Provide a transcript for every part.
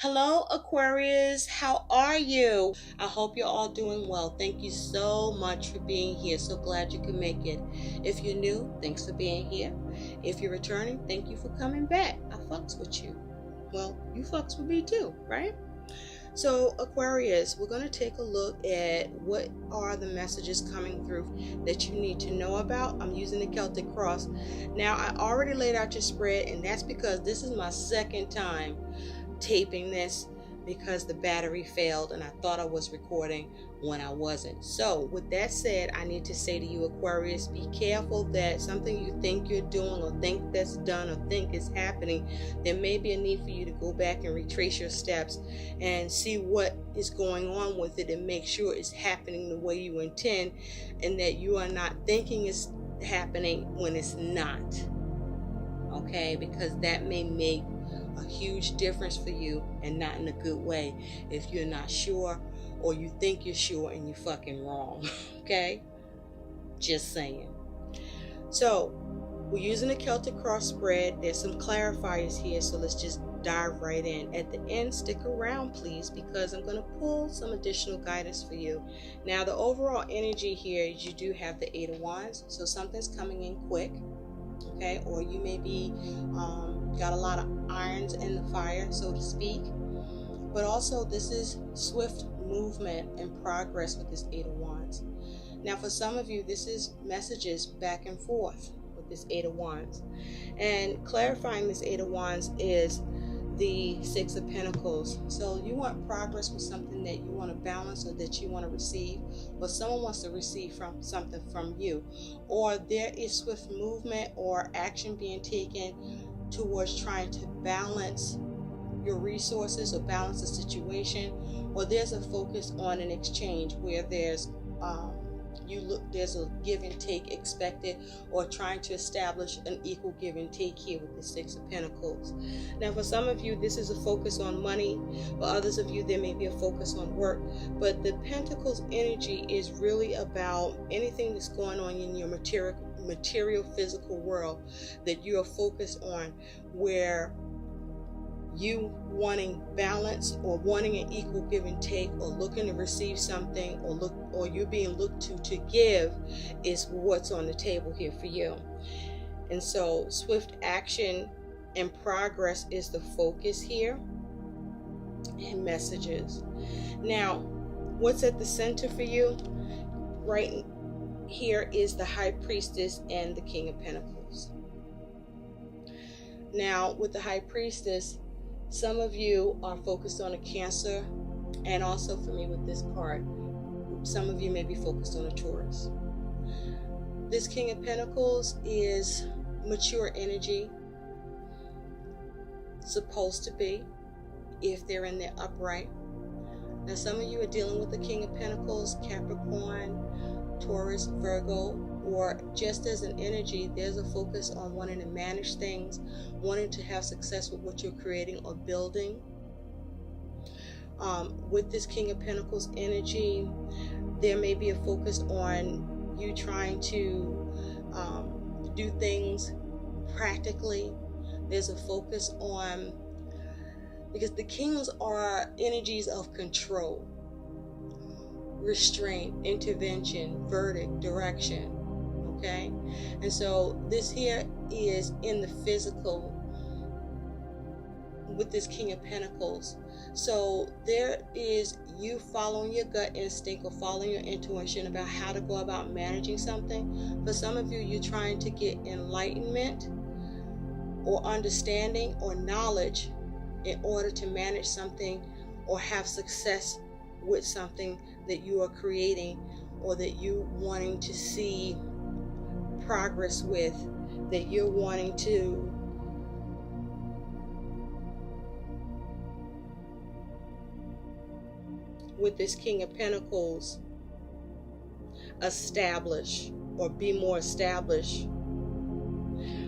Hello, Aquarius. How are you? I hope you're all doing well. Thank you so much for being here. So glad you could make it. If you're new, thanks for being here. If you're returning, thank you for coming back. I fucks with you. Well, you fucks with me too, right? So, Aquarius, we're going to take a look at what are the messages coming through that you need to know about. I'm using the Celtic Cross. Now, I already laid out your spread, and that's because this is my second time taping this because the battery failed and I thought I was recording when I wasn't. So with that said, I need to say to you, Aquarius, be careful that something you think you're doing or think that's done or think is happening, there may be a need for you to go back and retrace your steps and see what is going on with it and make sure it's happening the way you intend and that you are not thinking it's happening when it's not. Okay, because that may make a huge difference for you and not in a good way if you're not sure or you think you're sure and you're fucking wrong. Okay, just saying. So we're using a Celtic cross spread. There's some clarifiers here, so let's just dive right in. At the end, stick around please, because I'm going to pull some additional guidance for you. Now the overall energy here is you do have the 8 of Wands, so something's coming in quick. Okay, or you may be got a lot of irons in the fire, so to speak, but also this is swift movement and progress with this 8 of Wands. Now for some of you, this is messages back and forth with this 8 of Wands, and clarifying this 8 of Wands is the 6 of Pentacles. So you want progress with something that you want to balance or that you want to receive, or someone wants to receive from something from you, or there is swift movement or action being taken towards trying to balance your resources or balance the situation, or there's a focus on an exchange where there's there's a give and take expected, or trying to establish an equal give and take here with the 6 of Pentacles. Now for some of you, this is a focus on money. For others of you, there may be a focus on work, but the Pentacles energy is really about anything that's going on in your material physical world that you are focused on, where you wanting balance or wanting an equal give and take, or looking to receive something, or you're being looked to give is what's on the table here for you. And so swift action and progress is the focus here, and messages. Now what's at the center for you right here is the High Priestess and the King of Pentacles. Now with the High Priestess, some of you are focused on a Cancer, and also for me with this card, some of you may be focused on a Taurus. This King of Pentacles is mature energy, supposed to be, if they're in their upright. Now some of you are dealing with the King of Pentacles, Capricorn, Taurus, Virgo, or just as an energy, there's a focus on wanting to manage things, wanting to have success with what you're creating or building. With this King of Pentacles energy, there may be a focus on you trying to do things practically. There's a focus on, because the kings are energies of control, restraint, intervention, verdict, direction. Okay, and so this here is in the physical with this King of Pentacles. So there is you following your gut instinct or following your intuition about how to go about managing something. For some of you, you're trying to get enlightenment or understanding or knowledge in order to manage something or have success with something that you are creating, or that you wanting to see progress with, that you're wanting to with this King of Pentacles establish or be more established.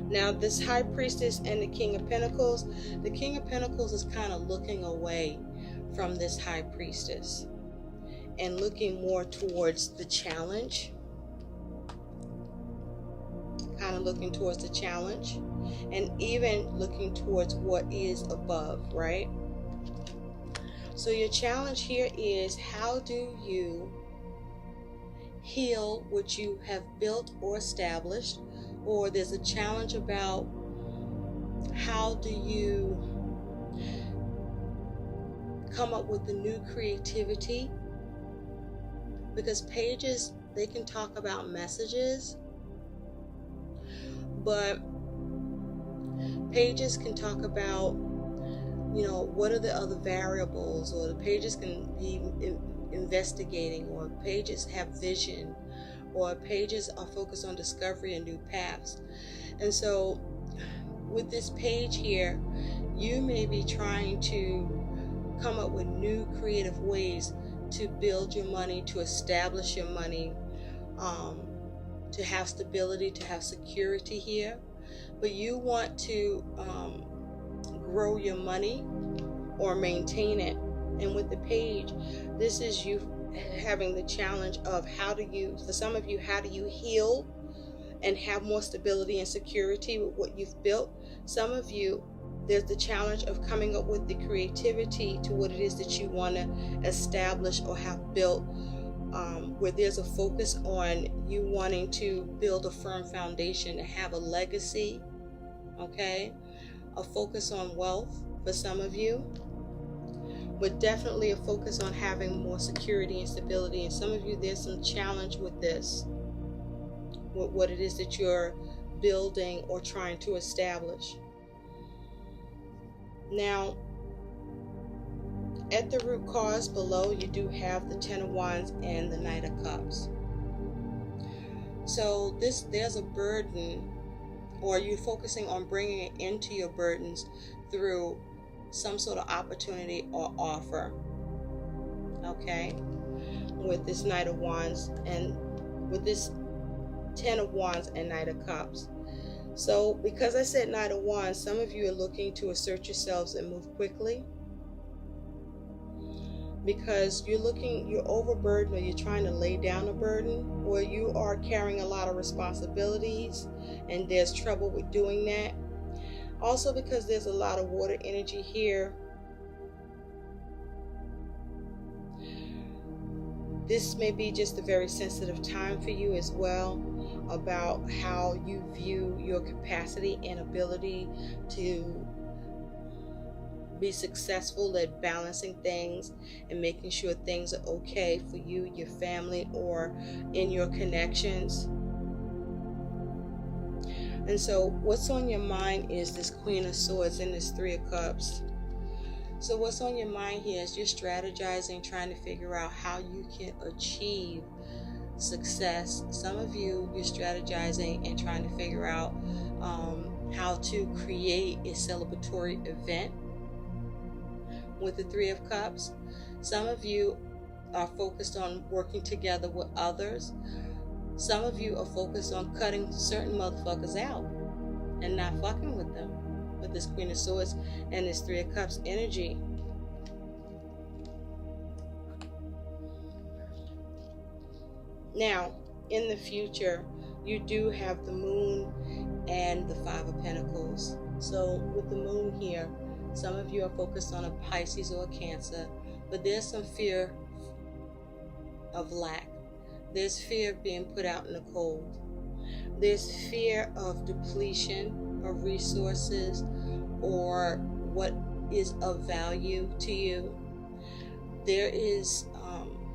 Now this High Priestess and the King of Pentacles, the King of Pentacles is kind of looking away from this High Priestess and looking more towards the challenge, kind of looking towards the challenge, and even looking towards what is above, right? So your challenge here is, how do you heal what you have built or established? Or there's a challenge about how do you come up with the new creativity? Because pages, they can talk about messages, but pages can talk about, what are the other variables, or the pages can be investigating, or pages have vision, or pages are focused on discovery and new paths. And so with this page here, you may be trying to come up with new creative ways to build your money, to establish your money, to have stability, to have security here. But you want to grow your money or maintain it. And with the page, this is you having the challenge of for some of you, how do you heal and have more stability and security with what you've built? Some of you, there's the challenge of coming up with the creativity to what it is that you want to establish or have built, where there's a focus on you wanting to build a firm foundation, to have a legacy, okay? A focus on wealth for some of you, but definitely a focus on having more security and stability. And some of you, there's some challenge with this, with what it is that you're building or trying to establish. Now, at the root cause below, you do have the Ten of Wands and the Knight of Cups. So there's a burden, or you're focusing on bringing it into your burdens through some sort of opportunity or offer, okay, with this Knight of Wands and with this Ten of Wands and Knight of Cups. So because I said Knight of Wands, some of you are looking to assert yourselves and move quickly, because you're overburdened, or you're trying to lay down a burden, or you are carrying a lot of responsibilities and there's trouble with doing that. Also because there's a lot of water energy here. This may be just a very sensitive time for you as well, about how you view your capacity and ability to be successful at balancing things and making sure things are okay for you, your family, or in your connections. And so what's on your mind is this Queen of Swords and this Three of Cups. So what's on your mind here is you're strategizing, trying to figure out how you can achieve success. Some of you, you're strategizing and trying to figure out how to create a celebratory event with the Three of Cups. Some of you are focused on working together with others. Some of you are focused on cutting certain motherfuckers out and not fucking with them, with this Queen of Swords and this Three of Cups energy. Now, in the future, you do have the Moon and the Five of Pentacles. So with the Moon here, some of you are focused on a Pisces or a Cancer, but there's some fear of lack. There's fear of being put out in the cold. There's fear of depletion of resources or what is of value to you. There is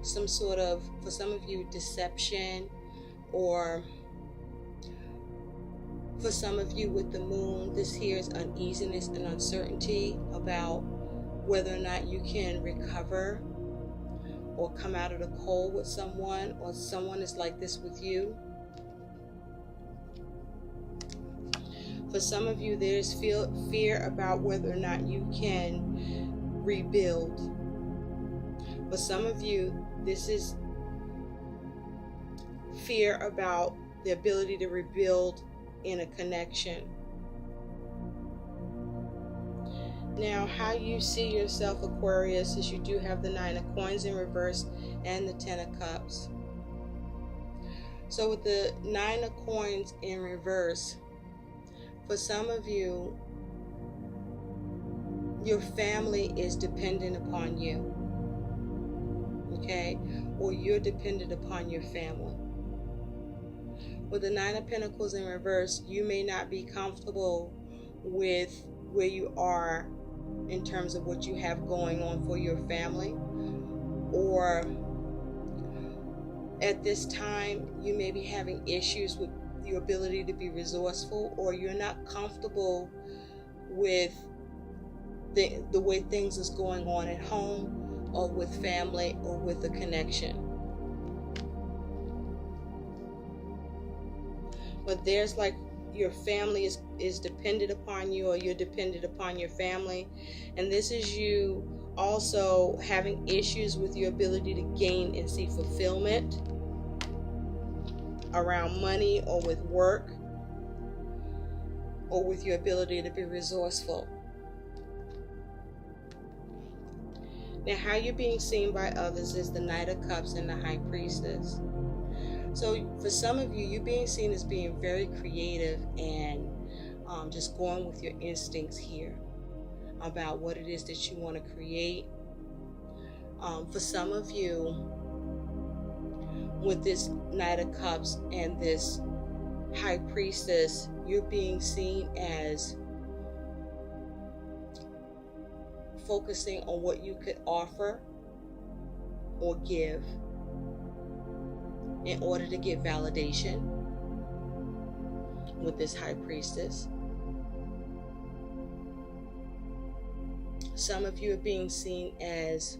some sort of, for some of you, deception, or for some of you with the Moon, this here is uneasiness and uncertainty about whether or not you can recover or come out of the cold with someone, or someone is like this with you. For some of you, there's fear about whether or not you can rebuild. For some of you, this is fear about the ability to rebuild in a connection. Now, how you see yourself, Aquarius, is you do have the Nine of Coins in reverse and the Ten of Cups. So with the Nine of Coins in reverse, for some of you, your family is dependent upon you, okay? Or you're dependent upon your family. With the Nine of Pentacles in reverse, you may not be comfortable with where you are in terms of what you have going on for your family, or at this time you may be having issues with your ability to be resourceful, or you're not comfortable with the way things is going on at home or with family or with a connection. But there's like your family is dependent upon you, or you're dependent upon your family, and this is you also having issues with your ability to gain and see fulfillment around money or with work or with your ability to be resourceful. Now, how you're being seen by others is the Knight of Cups and the High Priestess. So for some of you, you're being seen as being very creative and just going with your instincts here about what it is that you want to create. For some of you, with this Knight of Cups and this High Priestess, you're being seen as focusing on what you could offer or give in order to get validation with this High Priestess. Some of you are being seen as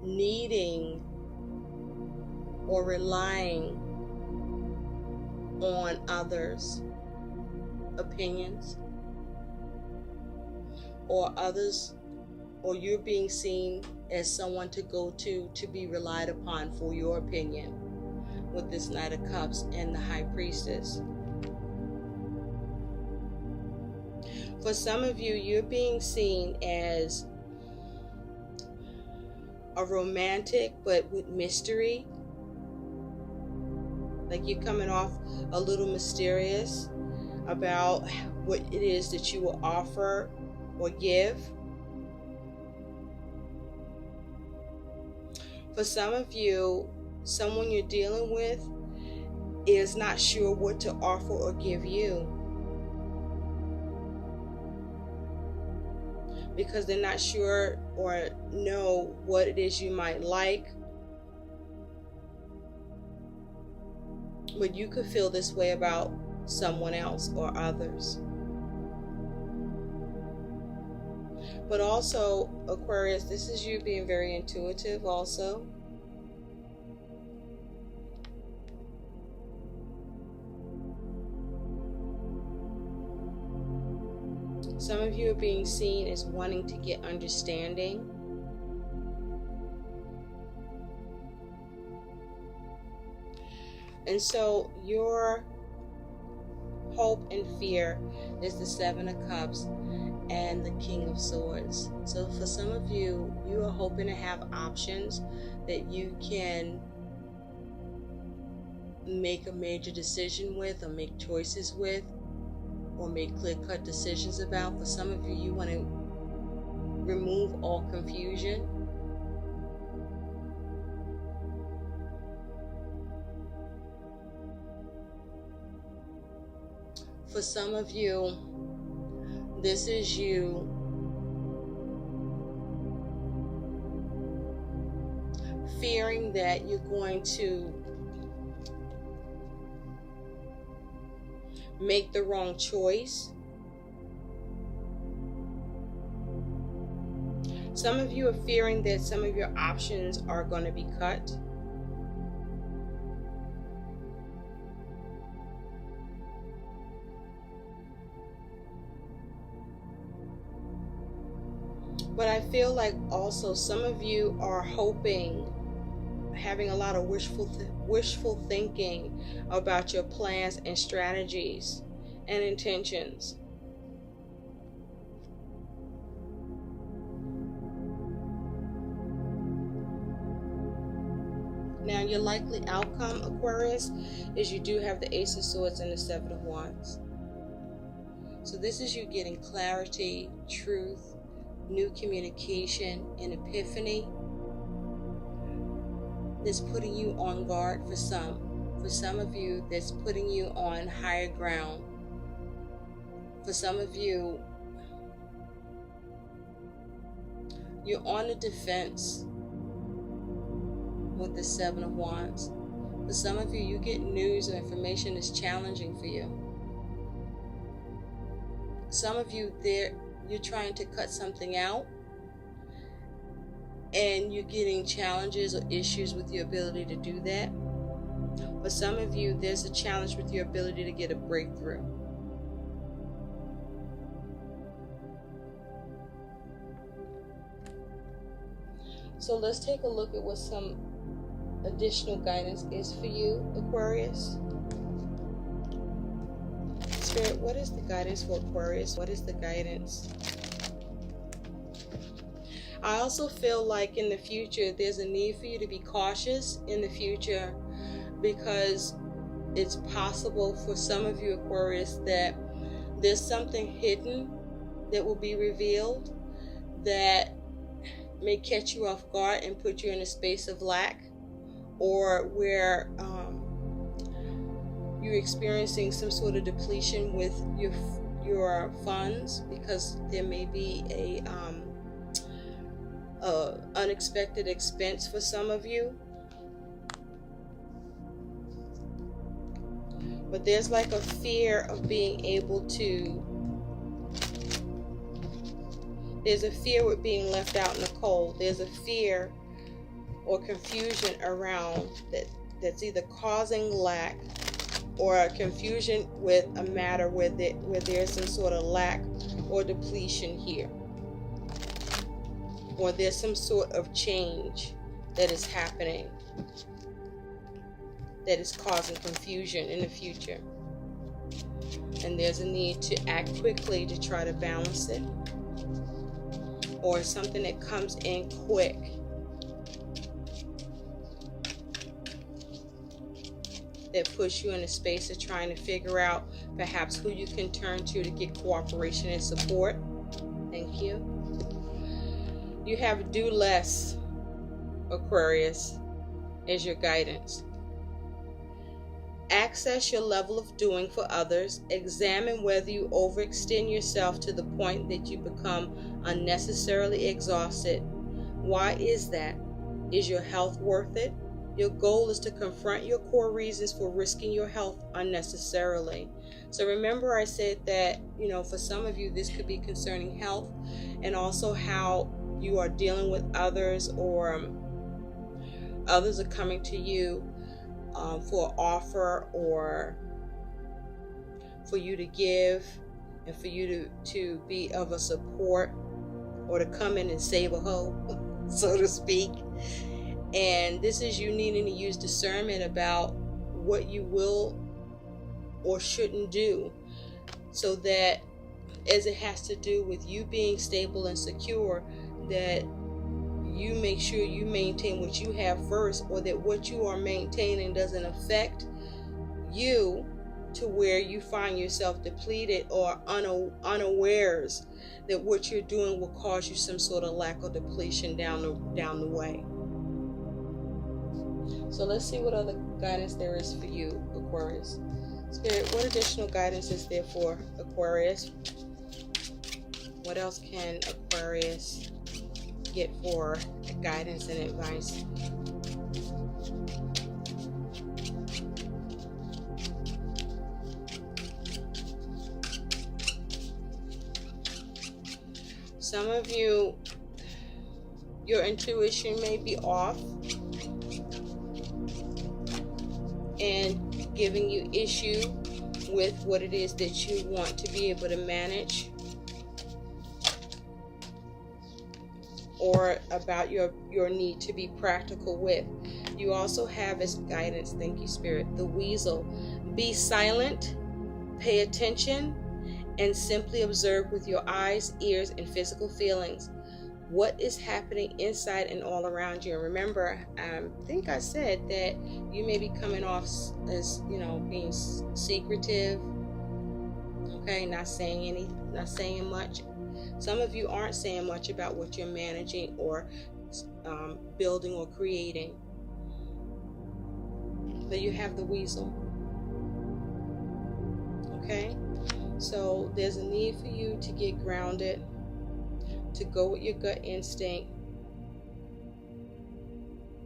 needing or relying on others' opinions, or you're being seen as someone to go to be relied upon for your opinion with this Knight of Cups and the High Priestess. For some of you, you're being seen as a romantic but with mystery. Like you're coming off a little mysterious about what it is that you will offer or give. For some of you, someone you're dealing with is not sure what to offer or give you because they're not sure or know what it is you might like. But you could feel this way about someone else or others. But also, Aquarius, this is you being very intuitive also. Some of you are being seen as wanting to get understanding. And so your hope and fear is the Seven of Cups and the King of Swords. So for some of you, you are hoping to have options that you can make a major decision with, or make choices with, or make clear-cut decisions about. For some of you, you want to remove all confusion. For some of you, this is you fearing that you're going to make the wrong choice. Some of you are fearing that some of your options are going to be cut. But I feel like also some of you are hoping, having a lot of wishful thinking about your plans and strategies and intentions. Now, your likely outcome, Aquarius, is you do have the Ace of Swords and the Seven of Wands. So this is you getting clarity, truth, new communication, and epiphany. That's putting you on guard for some. For some of you, that's putting you on higher ground. For some of you, you're on the defense with the Seven of Wands. For some of you, you get news or information that's challenging for you. Some of you, you're trying to cut something out, and you're getting challenges or issues with your ability to do that. For some of you, there's a challenge with your ability to get a breakthrough. So let's take a look at what some additional guidance is for you, Aquarius. Spirit, what is the guidance for Aquarius? What is the guidance? I also feel like in the future, there's a need for you to be cautious in the future, because it's possible for some of you, Aquarius, that there's something hidden that will be revealed that may catch you off guard and put you in a space of lack, or where you're experiencing some sort of depletion with your funds, because there may be a unexpected expense for some of you. But there's like a fear of being able to, there's a fear with being left out in the cold. There's a fear or confusion around that's either causing lack, or a confusion with a matter where there's some sort of lack or depletion here. Or there's some sort of change that is happening that is causing confusion in the future. And there's a need to act quickly to try to balance it. Or something that comes in quick. That puts you in a space of trying to figure out perhaps who you can turn to get cooperation and support. Thank you. You have do less, Aquarius, as your guidance. Access your level of doing for others. Examine whether you overextend yourself to the point that you become unnecessarily exhausted. Why is that? Is your health worth it? Your goal is to confront your core reasons for risking your health unnecessarily. So remember I said that, for some of you, this could be concerning health, and also how you are dealing with others, or others are coming to you for an offer, or for you to give, and for you to be of a support, or to come in and save a hoe, so to speak. And this is you needing to use discernment about what you will or shouldn't do, so that as it has to do with you being stable and secure, that you make sure you maintain what you have first, or that what you are maintaining doesn't affect you to where you find yourself depleted or unawares that what you're doing will cause you some sort of lack or depletion down the way. So let's see what other guidance there is for you, Aquarius. Spirit, what additional guidance is there for Aquarius? What else can Aquarius get for guidance and advice? Some of you, your intuition may be off and giving you issue with what it is that you want to be able to manage, or about your need to be practical with. You also have as guidance, thank you, Spirit, the weasel. Be silent, pay attention, and simply observe with your eyes, ears, and physical feelings what is happening inside and all around you. And remember, I think I said that you may be coming off as, being secretive, Okay, not saying much. Some of you aren't saying much about what you're managing or building or creating. But you have the weasel. Okay? So there's a need for you to get grounded, to go with your gut instinct,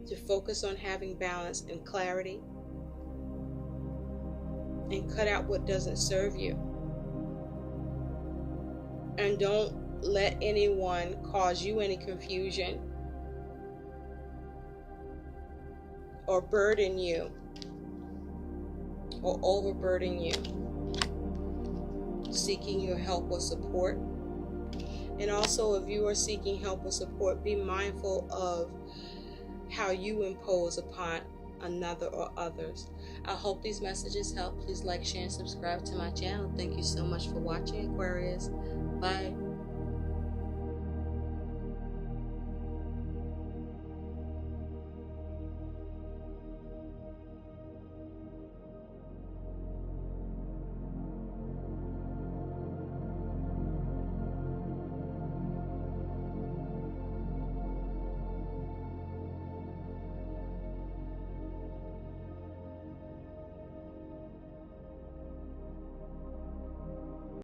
to focus on having balance and clarity, and cut out what doesn't serve you. And don't let anyone cause you any confusion or burden you or overburden you, seeking your help or support. And also, if you are seeking help or support, be mindful of how you impose upon another or others. I hope these messages help. Please like, share, and subscribe to my channel. Thank you so much for watching, Aquarius. Bye.